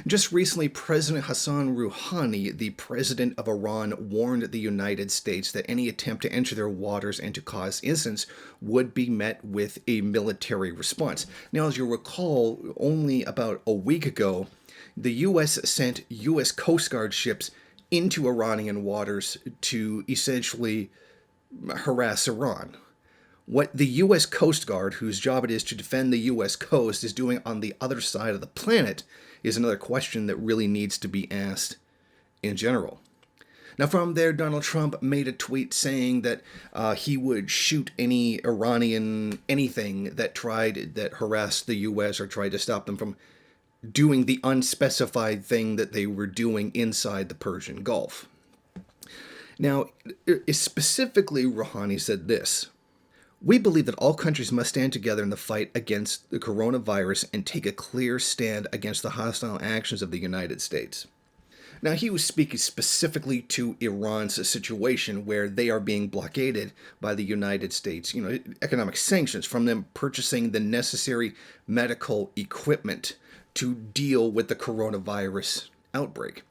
Just recently, President Hassan Rouhani, the president of Iran, warned the United States that any attempt to enter their waters and to cause incidents would be met with a military response. Now, as you'll recall, only about a week ago, the U.S. sent U.S. Coast Guard ships into Iranian waters to essentially harass Iran. What the U.S. Coast Guard, whose job it is to defend the U.S. coast, is doing on the other side of the planet is another question that really needs to be asked in general. Now, from there, Donald Trump made a tweet saying that he would shoot any Iranian anything that harassed the U.S. or tried to stop them from doing the unspecified thing that they were doing inside the Persian Gulf. Now, specifically, Rouhani said this. We believe that all countries must stand together in the fight against the coronavirus and take a clear stand against the hostile actions of the United States. Now, he was speaking specifically to Iran's situation where they are being blockaded by the United States, economic sanctions from them purchasing the necessary medical equipment to deal with the coronavirus outbreak.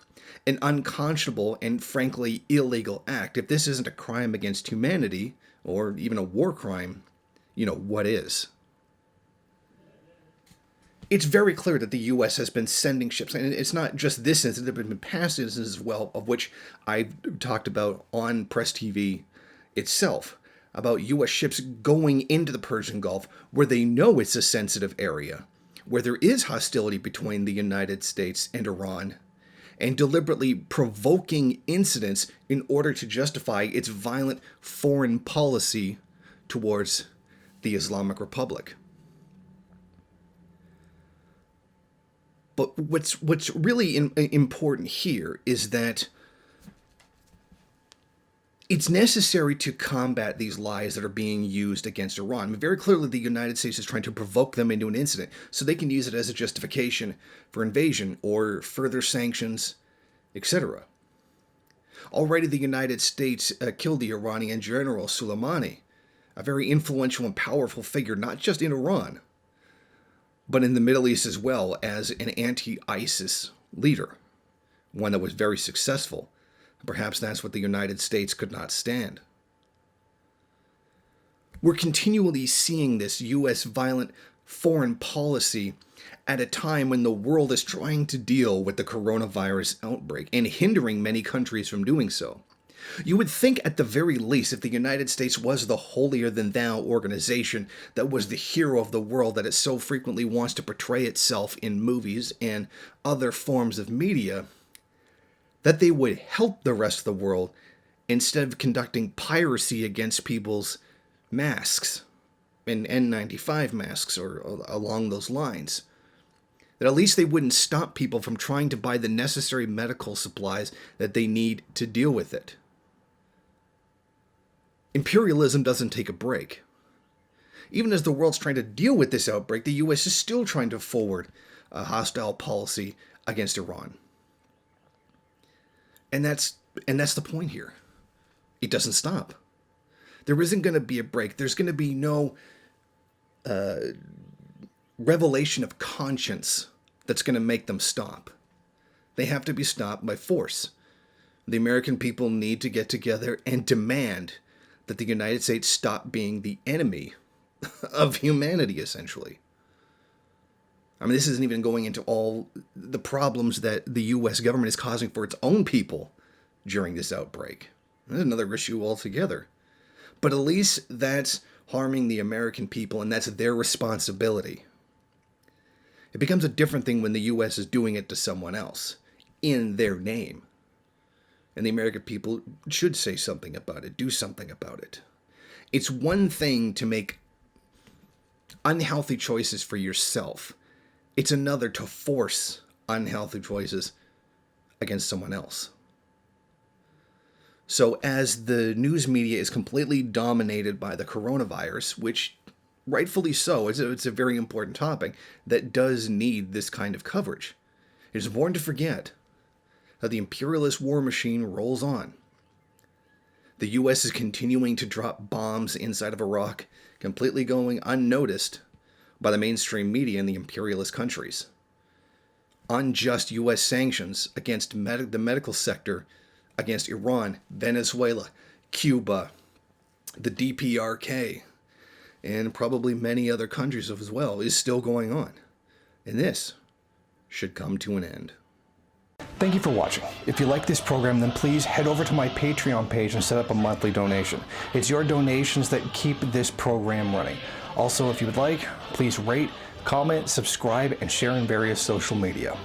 An unconscionable and frankly illegal act. If this isn't a crime against humanity, or even a war crime, what is? It's very clear that the U.S. has been sending ships, and it's not just this incident, there have been past incidents as well, of which I've talked about on Press TV itself, about U.S. ships going into the Persian Gulf where they know it's a sensitive area, where there is hostility between the United States and Iran, and deliberately provoking incidents in order to justify its violent foreign policy towards the Islamic Republic. But what's really important here is that it's necessary to combat these lies that are being used against Iran. I mean, very clearly, the United States is trying to provoke them into an incident so they can use it as a justification for invasion or further sanctions, etc. Already, the United States killed the Iranian general Soleimani, a very influential and powerful figure, not just in Iran, but in the Middle East as well, as an anti-ISIS leader, one that was very successful. Perhaps that's what the United States could not stand. We're continually seeing this U.S. violent foreign policy at a time when the world is trying to deal with the coronavirus outbreak and hindering many countries from doing so. You would think at the very least, if the United States was the holier-than-thou organization that was the hero of the world that it so frequently wants to portray itself in movies and other forms of media, that they would help the rest of the world instead of conducting piracy against people's masks and N95 masks or along those lines. That at least they wouldn't stop people from trying to buy the necessary medical supplies that they need to deal with it. Imperialism doesn't take a break. Even as the world's trying to deal with this outbreak, the U.S. is still trying to forward a hostile policy against Iran. And that's the point here. It doesn't stop. There isn't going to be a break. There's going to be no revelation of conscience that's going to make them stop. They have to be stopped by force. The American people need to get together and demand that the United States stop being the enemy of humanity, essentially. I mean, this isn't even going into all the problems that the U.S. government is causing for its own people during this outbreak. That's another issue altogether. But at least that's harming the American people, and that's their responsibility. It becomes a different thing when the U.S. is doing it to someone else, in their name. And the American people should say something about it, do something about it. It's one thing to make unhealthy choices for yourself. It's another to force unhealthy choices against someone else. So as the news media is completely dominated by the coronavirus, which rightfully so, it's a very important topic that does need this kind of coverage. It is important to forget that the imperialist war machine rolls on. The U.S. is continuing to drop bombs inside of Iraq, completely going unnoticed by the mainstream media in the imperialist countries. unjust U.S. sanctions against the medical sector, against Iran, Venezuela, Cuba, the DPRK, and probably many other countries as well, is still going on. And this should come to an end. Thank you for watching. If you like this program, then please head over to my Patreon page and set up a monthly donation. It's your donations that keep this program running. Also, if you would like, please rate, comment, subscribe, and share in various social media.